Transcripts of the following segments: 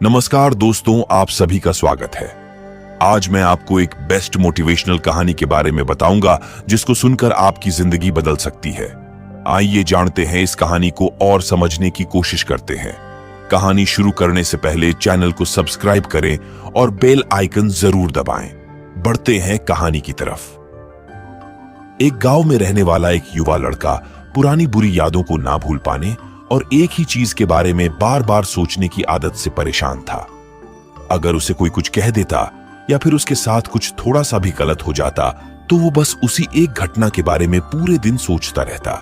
नमस्कार दोस्तों, आप सभी का स्वागत है। आज मैं आपको एक बेस्ट मोटिवेशनल कहानी के बारे में बताऊंगा जिसको सुनकर आपकी जिंदगी बदल सकती है। आइए जानते हैं इस कहानी को और समझने की कोशिश करते हैं। कहानी शुरू करने से पहले चैनल को सब्सक्राइब करें और बेल आइकन जरूर दबाएं। बढ़ते हैं कहानी की तरफ। एक गांव में रहने वाला एक युवा लड़का पुरानी बुरी यादों को ना भूल पाने और एक ही चीज के बारे में बार बार सोचने की आदत से परेशान था। अगर उसे कोई कुछ कह देता या फिर उसके साथ कुछ थोड़ा सा भी गलत हो जाता तो वो बस उसी एक घटना के बारे में पूरे दिन सोचता रहता।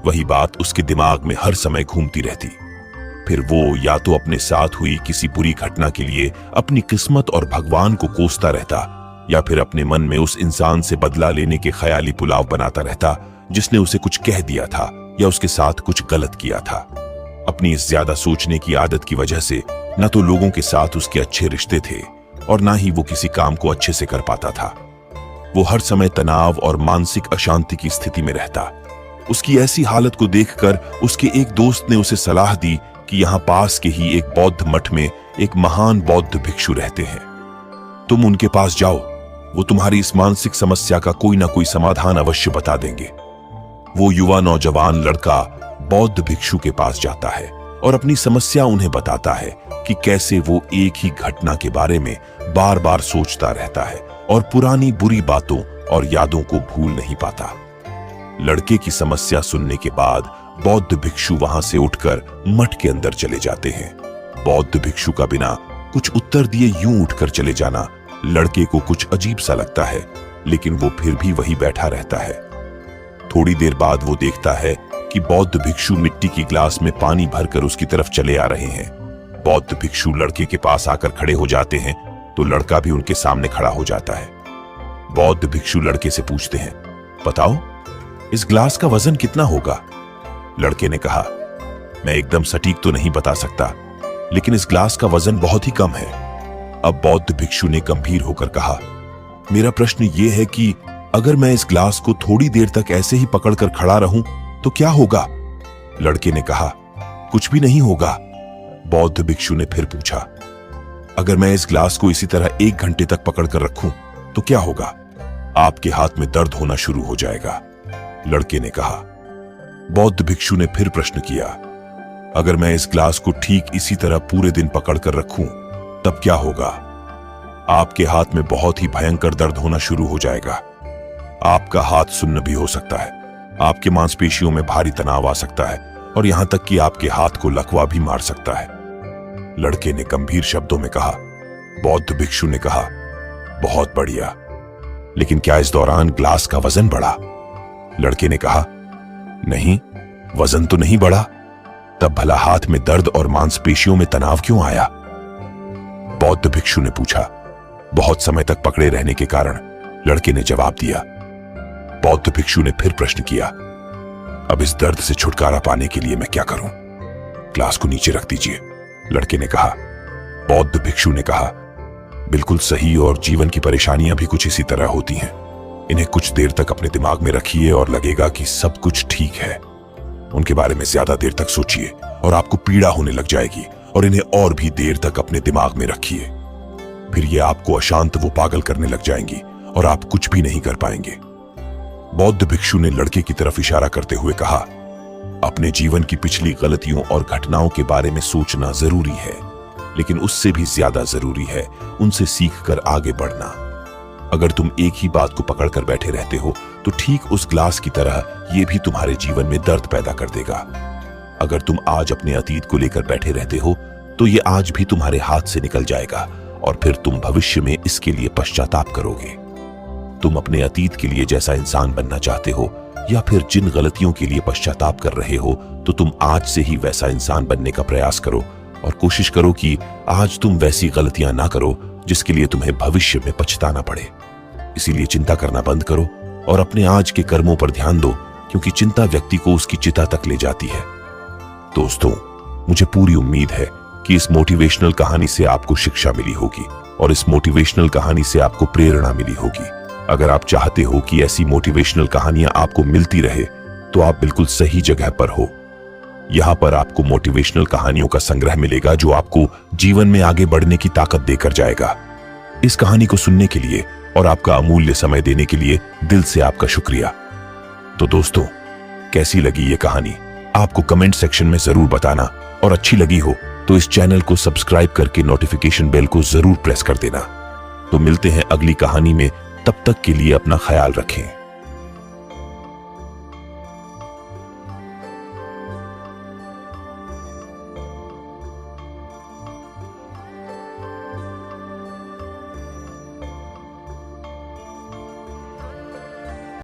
वही बात उसके दिमाग में हर समय घूमती रहती। फिर वो या तो अपने साथ हुई किसी बुरी घटना के लिए अपनी किस्मत और भगवान को कोसता रहता या फिर अपने मन में उस इंसान से बदला लेने के ख्याली पुलाव बनाता रहता जिसने उसे कुछ कह दिया था या उसके साथ कुछ गलत किया था। अपनी इस ज्यादा सोचने की आदत की वजह से न तो लोगों के साथ उसके अच्छे रिश्ते थे और ना ही वो किसी काम को अच्छे से कर पाता था। वो हर समय तनाव और मानसिक अशांति की स्थिति में रहता। उसकी ऐसी हालत को देखकर उसके एक दोस्त ने उसे सलाह दी कि यहाँ पास के ही एक बौद्ध मठ में एक महान बौद्ध भिक्षु रहते हैं। तुम उनके पास जाओ, वो तुम्हारी इस मानसिक समस्या का कोई ना कोई समाधान अवश्य बता देंगे। वो युवा नौजवान लड़का बौद्ध भिक्षु के पास जाता है और अपनी समस्या उन्हें बताता है कि कैसे वो एक ही घटना के बारे में बार बार सोचता रहता है और पुरानी बुरी बातों और यादों को भूल नहीं पाता। लड़के की समस्या सुनने के बाद बौद्ध भिक्षु वहां से उठकर मठ के अंदर चले जाते हैं। बौद्ध भिक्षु का बिना कुछ उत्तर दिए यूं उठकर चले जाना लड़के को कुछ अजीब सा लगता है, लेकिन वो फिर भी वहीं बैठा रहता है। थोड़ी देर बाद वो देखता है कि बौद्ध भिक्षु मिट्टी की ग्लास में पानी भरकर उसकी तरफ चले आ रहे हैं। बौद्ध भिक्षु लड़के के पास आकर खड़े हो जाते हैं तो लड़का भी उनके सामने खड़ा हो जाता है। बौद्ध भिक्षु लड़के से पूछते हैं, बताओ इस ग्लास का वजन कितना होगा? लड़के ने कहा, मैं एकदम सटीक तो नहीं बता सकता, लेकिन इस ग्लास का वजन बहुत ही कम है। अब बौद्ध भिक्षु ने गंभीर होकर कहा, मेरा प्रश्न यह है कि अगर मैं इस ग्लास को थोड़ी देर तक ऐसे ही पकड़कर खड़ा रहूं तो क्या होगा? लड़के ने कहा, कुछ भी नहीं होगा। बौद्ध भिक्षु ने फिर पूछा, अगर मैं इस ग्लास को इसी तरह 1 घंटे तक पकड़कर रखूं तो क्या होगा? आपके हाथ में दर्द होना शुरू हो जाएगा। लड़के ने कहा। बौद्ध भिक्षु ने फिर प्रश्न किया, अगर मैं इस ग्लास को ठीक इसी तरह पूरे दिन पकड़कर रखूं तब क्या होगा? आपके हाथ में बहुत ही भयंकर दर्द होना शुरू हो जाएगा। आपका हाथ सुन्न भी हो सकता है, आपके मांसपेशियों में भारी तनाव आ सकता है और यहां तक कि आपके हाथ को लकवा भी मार सकता है। लड़के ने गंभीर शब्दों में कहा। बौद्ध भिक्षु ने कहा, बहुत बढ़िया, लेकिन क्या इस दौरान ग्लास का वजन बढ़ा? लड़के ने कहा, नहीं, वजन तो नहीं बढ़ा। तब भला हाथ में दर्द और मांसपेशियों में तनाव क्यों आया? बौद्ध भिक्षु ने पूछा। बहुत समय तक पकड़े रहने के कारण, लड़के ने जवाब दिया। बौद्ध भिक्षु ने फिर प्रश्न किया, अब इस दर्द से छुटकारा पाने के लिए मैं क्या करूं? ग्लास को नीचे रख दीजिए, लड़के ने कहा। बौद्ध भिक्षु ने कहा, बिल्कुल सही, और जीवन की परेशानियां भी कुछ इसी तरह होती हैं। इन्हें कुछ देर तक अपने दिमाग में रखिए और लगेगा कि सब कुछ ठीक है। उनके बारे में ज्यादा देर तक सोचिए और आपको पीड़ा होने लग जाएगी, और इन्हें और भी देर तक अपने दिमाग में रखिए। फिर ये आपको अशांत व पागल करने लग जाएंगी और आप कुछ भी नहीं कर पाएंगे। बौद्ध भिक्षु ने लड़के की तरफ इशारा करते हुए कहा, अपने जीवन की पिछली गलतियों और घटनाओं के बारे में सोचना जरूरी है, लेकिन उससे भी ज्यादा जरूरी है उनसे सीखकर आगे बढ़ना। अगर तुम एक ही बात को पकड़कर बैठे रहते हो तो ठीक उस ग्लास की तरह यह भी तुम्हारे जीवन में दर्द पैदा कर देगा। अगर तुम आज अपने अतीत को लेकर बैठे रहते हो तो यह आज भी तुम्हारे हाथ से निकल जाएगा और फिर तुम भविष्य में इसके लिए पश्चाताप करोगे। तुम अपने अतीत के लिए जैसा इंसान बनना चाहते हो या फिर जिन गलतियों के लिए पश्चाताप कर रहे हो, तो तुम आज से ही वैसा इंसान बनने का प्रयास करो और कोशिश करो कि आज तुम वैसी गलतियां ना करो जिसके लिए तुम्हें भविष्य में पछताना पड़े। इसीलिए चिंता करना बंद करो और अपने आज के कर्मों पर ध्यान दो, क्योंकि चिंता व्यक्ति को उसकी चिता तक ले जाती है। दोस्तों, मुझे पूरी उम्मीद है कि इस मोटिवेशनल कहानी से आपको शिक्षा मिली होगी और इस मोटिवेशनल कहानी से आपको प्रेरणा मिली होगी। अगर आप चाहते हो कि ऐसी मोटिवेशनल कहानियां आपको मिलती रहे तो आप बिल्कुल सही जगह पर हो। यहाँ पर आपको मोटिवेशनल कहानियों का संग्रह मिलेगा जो आपको जीवन में आगे बढ़ने की ताकत देकर जाएगा। इस कहानी को सुनने के लिए और आपका अमूल्य समय देने के लिए दिल से आपका शुक्रिया। तो दोस्तों, कैसी लगी ये कहानी आपको कमेंट सेक्शन में जरूर बताना, और अच्छी लगी हो तो इस चैनल को सब्सक्राइब करके नोटिफिकेशन बेल को जरूर प्रेस कर देना। तो मिलते हैं अगली कहानी में, तब तक के लिए अपना ख्याल रखें।